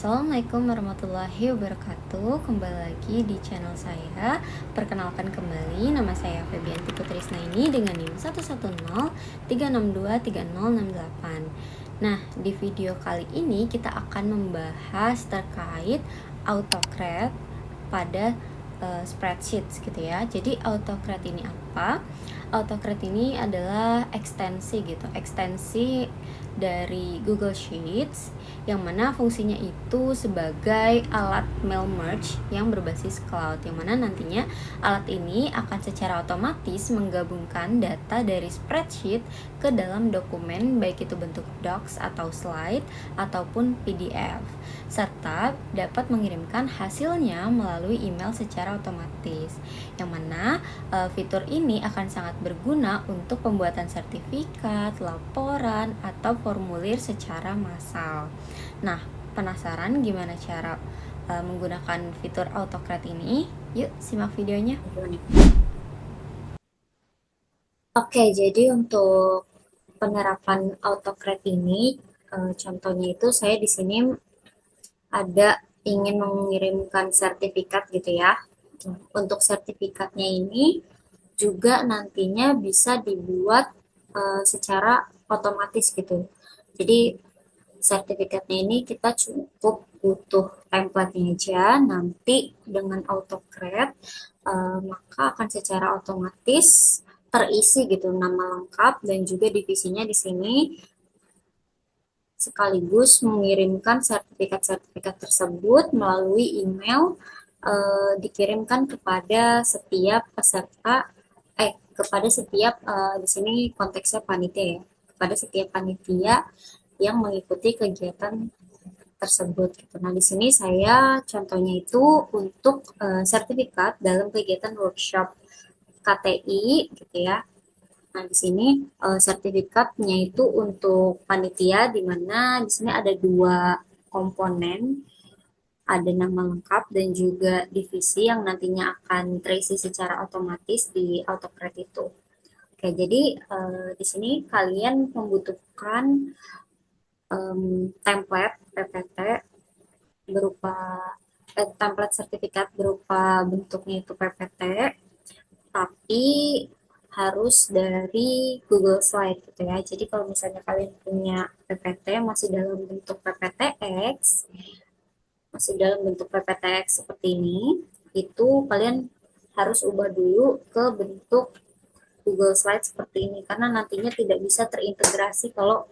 Assalamualaikum warahmatullahi wabarakatuh. Kembali lagi di channel saya. Perkenalkan kembali, nama saya Febianti Putrisnaini dengan NIM 11036236068. Nah, di video kali ini kita akan membahas terkait AutoCAD pada spreadsheets gitu ya. Jadi AutoCAD ini apa? AutoCAD ini adalah ekstensi dari Google Sheets yang mana fungsinya itu sebagai alat mail merge yang berbasis cloud, yang mana nantinya alat ini akan secara otomatis menggabungkan data dari spreadsheet ke dalam dokumen, baik itu bentuk docs atau slide ataupun PDF, serta dapat mengirimkan hasilnya melalui email secara otomatis, yang mana fitur ini akan sangat berguna untuk pembuatan sertifikat, laporan, atau formulir secara massal. Nah, penasaran gimana cara menggunakan fitur AutoCAD ini? Yuk, simak videonya. Oke, jadi untuk penerapan AutoCAD ini, contohnya itu saya di sini ada ingin mengirimkan sertifikat gitu ya. Untuk sertifikatnya ini juga nantinya bisa dibuat secara otomatis gitu. Jadi sertifikatnya ini kita cukup butuh template-nya aja, nanti dengan AutoCAD maka akan secara otomatis terisi gitu nama lengkap dan juga divisinya di sini, sekaligus mengirimkan sertifikat-sertifikat tersebut melalui email, dikirimkan kepada setiap peserta, kepada setiap di sini konteksnya panitia ya, kepada setiap panitia yang mengikuti kegiatan tersebut gitu. Nah, di sini saya contohnya itu untuk sertifikat dalam kegiatan workshop KTI gitu ya. Nah, di sini sertifikatnya itu untuk panitia, di mana di sini ada dua komponen, ada nama lengkap dan juga divisi yang nantinya akan terisi secara otomatis di AutoCAD itu. Oke, jadi di sini kalian membutuhkan template PPT berupa template sertifikat berupa bentuknya itu PPT, tapi harus dari Google Slide gitu ya. Jadi kalau misalnya kalian punya PPT masih dalam bentuk PPTX, seperti ini, itu kalian harus ubah dulu ke bentuk Google Slide seperti ini, karena nantinya tidak bisa terintegrasi kalau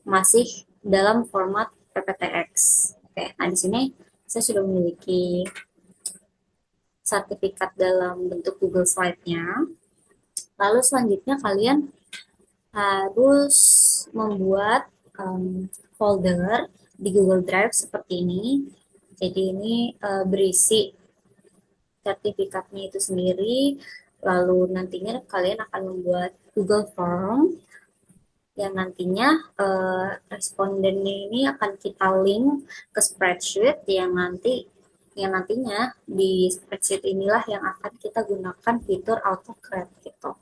masih dalam format PPTX. Oke, nah di sini saya sudah memiliki sertifikat dalam bentuk Google Slide-nya. Lalu selanjutnya kalian harus membuat folder di Google Drive seperti ini. Jadi ini berisi sertifikatnya itu sendiri. Lalu nantinya kalian akan membuat Google Form yang nantinya respondennya ini akan kita link ke spreadsheet yang nantinya di spreadsheet inilah yang akan kita gunakan fitur AutoCAD gitu.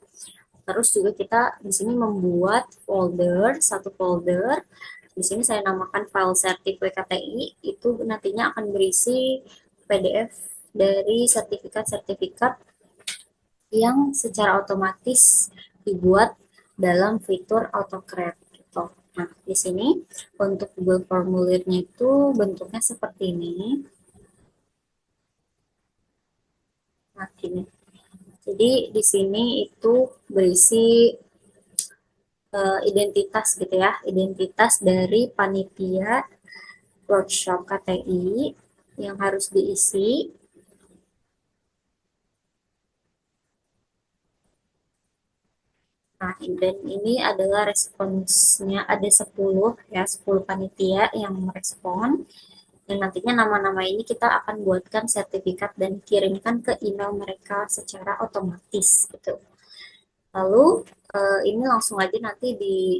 Terus juga kita di sini membuat satu folder. Di sini saya namakan file sertifikat KTI, itu nantinya akan berisi PDF dari sertifikat-sertifikat yang secara otomatis dibuat dalam fitur AutoCAD gitu. Nah, di sini untuk Google formulirnya itu bentuknya seperti ini. Nah, ini. Jadi di sini itu berisi identitas gitu ya, identitas dari panitia workshop KTI yang harus diisi. Nah, dan ini adalah responsnya, ada 10 ya, 10 panitia yang merespon. Dan nantinya nama-nama ini kita akan buatkan sertifikat dan kirimkan ke email mereka secara otomatis gitu. Lalu ini langsung aja nanti dibuka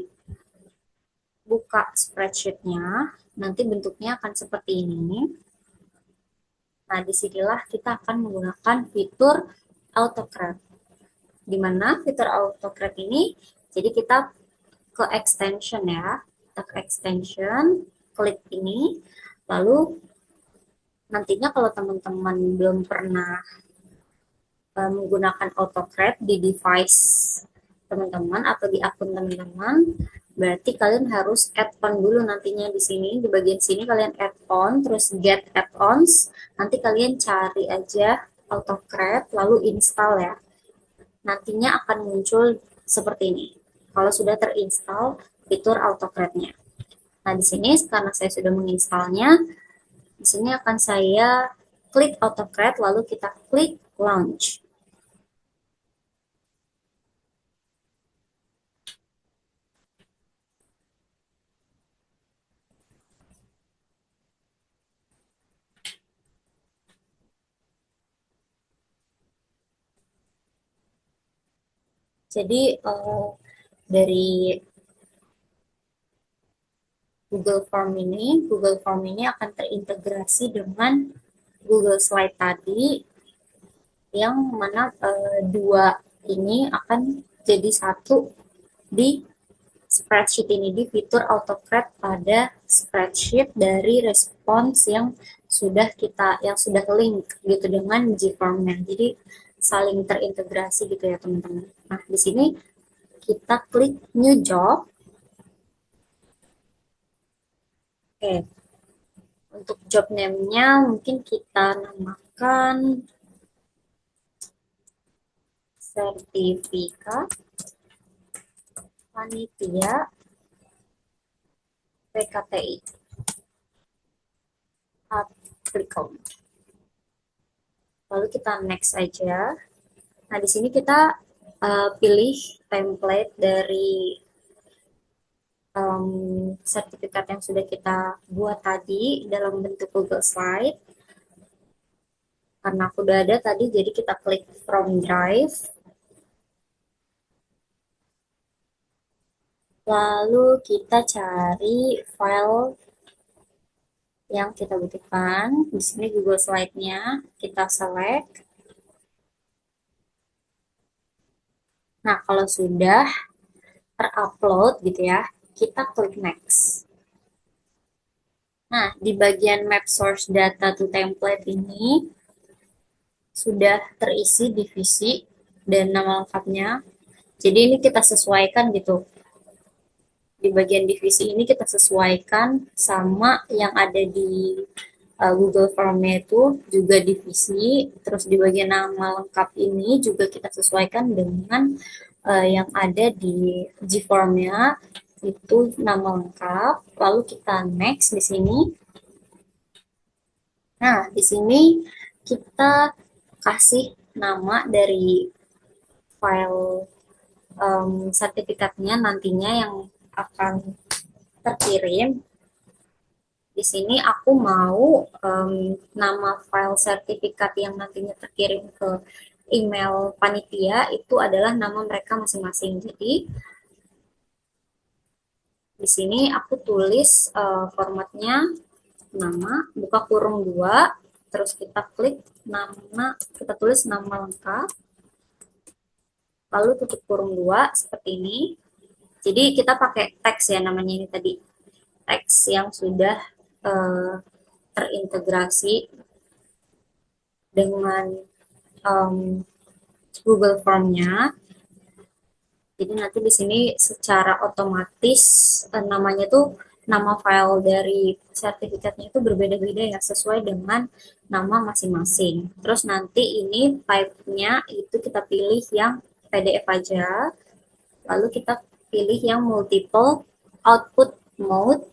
spreadsheet-nya, nanti bentuknya akan seperti ini. Nah, disinilah kita akan menggunakan fitur AutoCAD. Di mana fitur AutoCAD ini, jadi kita ke extension ya, kita ke extension, klik ini, lalu Nantinya kalau teman-teman belum pernah menggunakan AutoCAD di device teman-teman atau di akun teman-teman, berarti kalian harus add-on dulu nantinya di sini, di bagian sini kalian add-on, terus get add-ons, nanti kalian cari aja AutoCAD, lalu install ya. Nantinya akan muncul seperti ini. Kalau sudah terinstall fitur AutoCAD-nya. Nah, di sini karena saya sudah menginstalnya, di sini akan saya klik AutoCAD, lalu kita klik Launch. Jadi dari Google Form ini akan terintegrasi dengan Google Slide tadi, yang mana dua ini akan jadi satu di spreadsheet ini, di fitur AutoCAD pada spreadsheet dari respons yang sudah link gitu dengan Gform-nya. Jadi saling terintegrasi gitu ya teman-teman. Nah, di sini kita klik new job. Oke, untuk job name-nya mungkin kita namakan sertifikat panitia PKTI applicable. Lalu kita next aja. Nah, di sini kita pilih template dari sertifikat yang sudah kita buat tadi dalam bentuk Google Slide. Karena aku udah ada tadi, jadi kita klik from drive. Lalu kita cari file yang kita butuhkan. Di sini Google Slide-nya kita select. Nah, kalau sudah terupload gitu ya, kita klik next. Nah, di bagian map source data to template ini sudah terisi divisi dan nama lengkapnya. Jadi ini kita sesuaikan gitu. Di bagian divisi ini kita sesuaikan sama yang ada di Google Form-nya itu juga divisi. Terus di bagian nama lengkap ini juga kita sesuaikan dengan yang ada di Gform-nya, itu nama lengkap. Lalu kita next di sini. Nah, di sini kita kasih nama dari file sertifikatnya nantinya yang akan terkirim. Di sini aku mau nama file sertifikat yang nantinya terkirim ke email panitia itu adalah nama mereka masing-masing. Jadi di sini aku tulis formatnya nama, buka kurung 2, terus kita klik nama, kita tulis nama lengkap, lalu tutup kurung 2 seperti ini. Jadi kita pakai teks ya, namanya ini tadi teks yang sudah terintegrasi dengan Google Form-nya. Jadi nanti di sini secara otomatis namanya tuh nama file dari sertifikatnya itu berbeda-beda ya, sesuai dengan nama masing-masing. Terus nanti ini type-nya itu kita pilih yang PDF aja. Lalu kita pilih yang multiple output mode.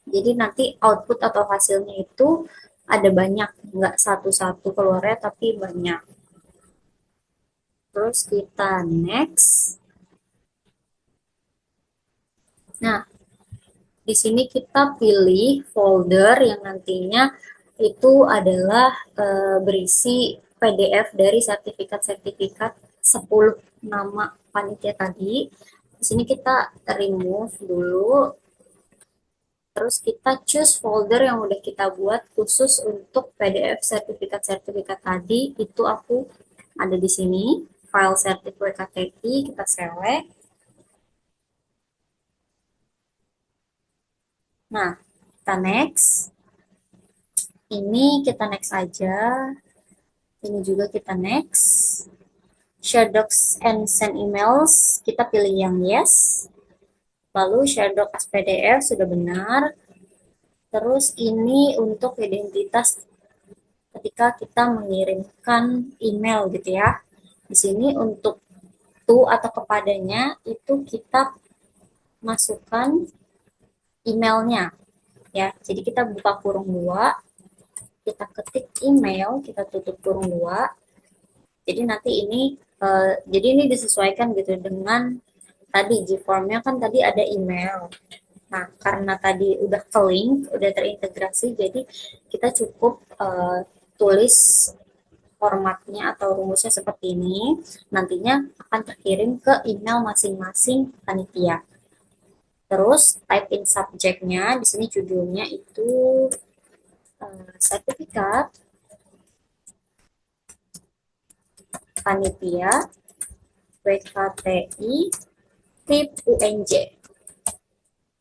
Jadi nanti output atau hasilnya itu ada banyak, nggak satu-satu keluarnya tapi banyak. Terus kita next. Nah, di sini kita pilih folder yang nantinya itu adalah berisi PDF dari sertifikat-sertifikat 10 nama panitia tadi. Di sini kita remove dulu. Terus kita choose folder yang udah kita buat khusus untuk PDF sertifikat-sertifikat tadi. Itu aku ada di sini. File sertifikat KTI, kita select. Nah, kita next. Ini kita next aja. Ini juga kita next. Share docs and send emails, kita pilih yang yes. Lalu share doc as PDF sudah benar. Terus ini untuk identitas ketika kita mengirimkan email gitu ya. Di sini untuk to atau kepadanya itu kita masukkan emailnya ya. Jadi kita buka kurung dua, kita ketik email, kita tutup kurung dua. Jadi nanti ini jadi ini disesuaikan gitu dengan tadi G-formnya kan tadi ada email. Nah, karena tadi udah ke link, udah terintegrasi, jadi kita cukup tulis formatnya atau rumusnya seperti ini. Nantinya akan terkirim ke email masing-masing panitia. Terus type in subjeknya, di sini judulnya itu sertifikat panitia WKTI TIP UNJ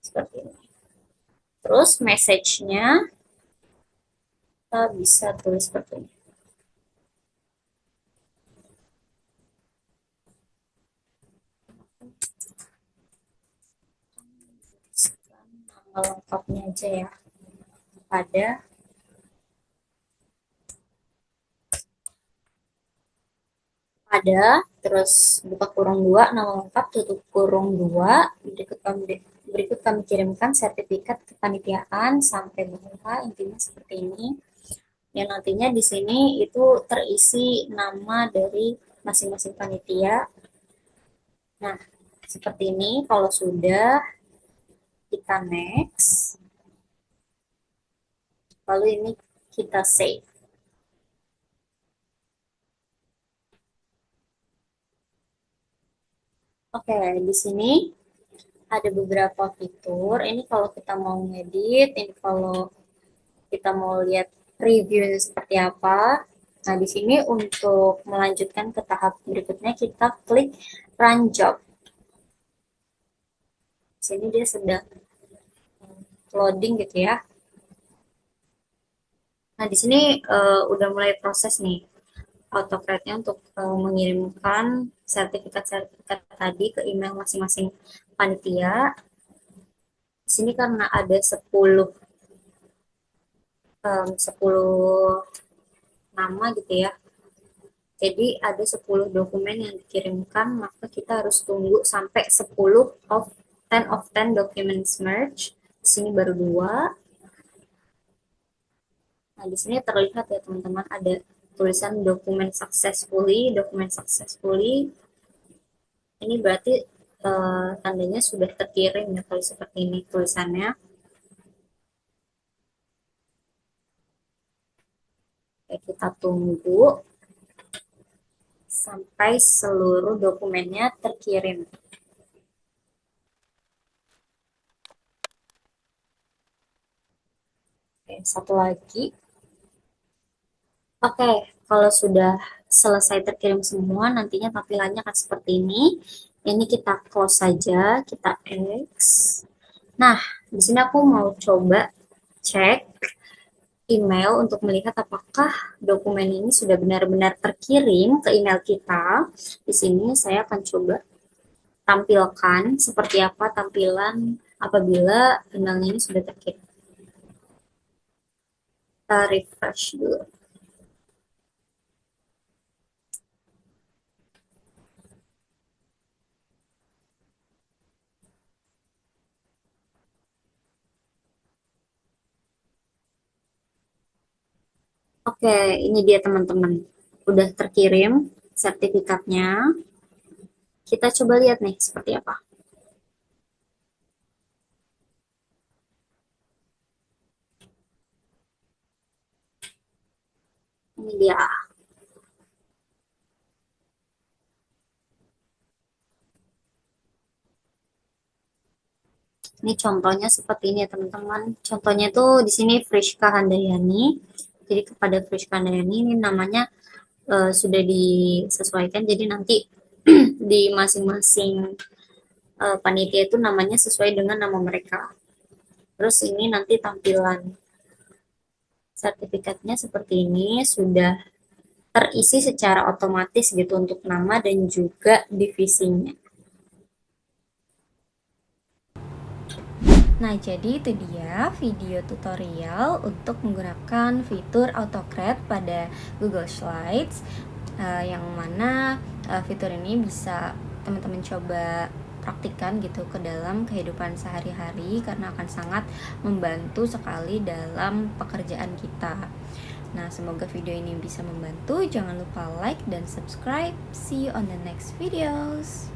seperti ini. Terus message-nya kita bisa tulis seperti ini. Nama lengkapnya aja ya. Pada terus buka kurung dua, nama lengkap, tutup kurung dua, berikut kami kirimkan sertifikat kepanitiaan sampai bawah, intinya seperti ini. Yang nantinya di sini itu terisi nama dari masing-masing panitia. Nah, seperti ini. Kalau sudah, kita next. Lalu ini kita save. Oke, di sini ada beberapa fitur. Ini kalau kita mau ngedit, ini kalau kita mau lihat reviewnya seperti apa. Nah, di sini untuk melanjutkan ke tahap berikutnya, kita klik Run Job. Di sini dia sedang loading gitu ya. Nah, di sini udah mulai proses nih AutoCAD-nya untuk mengirimkan sertifikat-sertifikat tadi ke email masing-masing panitia. Di sini karena ada 10 nama gitu ya. Jadi ada 10 dokumen yang dikirimkan, maka kita harus tunggu sampai 10 of 10 documents merge. Di sini baru 2. Nah, di sini terlihat ya teman-teman ada tulisan dokumen successfully. Ini berarti tandanya sudah terkirim ya kalau seperti ini tulisannya. Oke, kita tunggu sampai seluruh dokumennya terkirim. Oke, satu lagi. Oke, kalau sudah selesai terkirim semua, nantinya tampilannya akan seperti ini. Ini kita close saja, kita X. Nah, di sini aku mau coba cek email untuk melihat apakah dokumen ini sudah benar-benar terkirim ke email kita. Di sini saya akan coba tampilkan seperti apa tampilan apabila emailnya ini sudah terkirim. Kita refresh dulu. Oke, ini dia teman-teman. Udah terkirim sertifikatnya. Kita coba lihat nih seperti apa. Ini dia. Ini contohnya seperti ini ya teman-teman. Contohnya tuh di sini Friska Handayani. Jadi kepada Friska Handayani ini namanya sudah disesuaikan. Jadi nanti di masing-masing panitia itu namanya sesuai dengan nama mereka. Terus ini nanti tampilan sertifikatnya seperti ini, sudah terisi secara otomatis gitu untuk nama dan juga divisinya. Nah, jadi itu dia video tutorial untuk menggunakan fitur AutoCreate pada Google Slides, yang mana fitur ini bisa teman-teman coba praktikkan gitu ke dalam kehidupan sehari-hari, karena akan sangat membantu sekali dalam pekerjaan kita. Nah, semoga video ini bisa membantu. Jangan lupa like dan subscribe. See you on the next videos.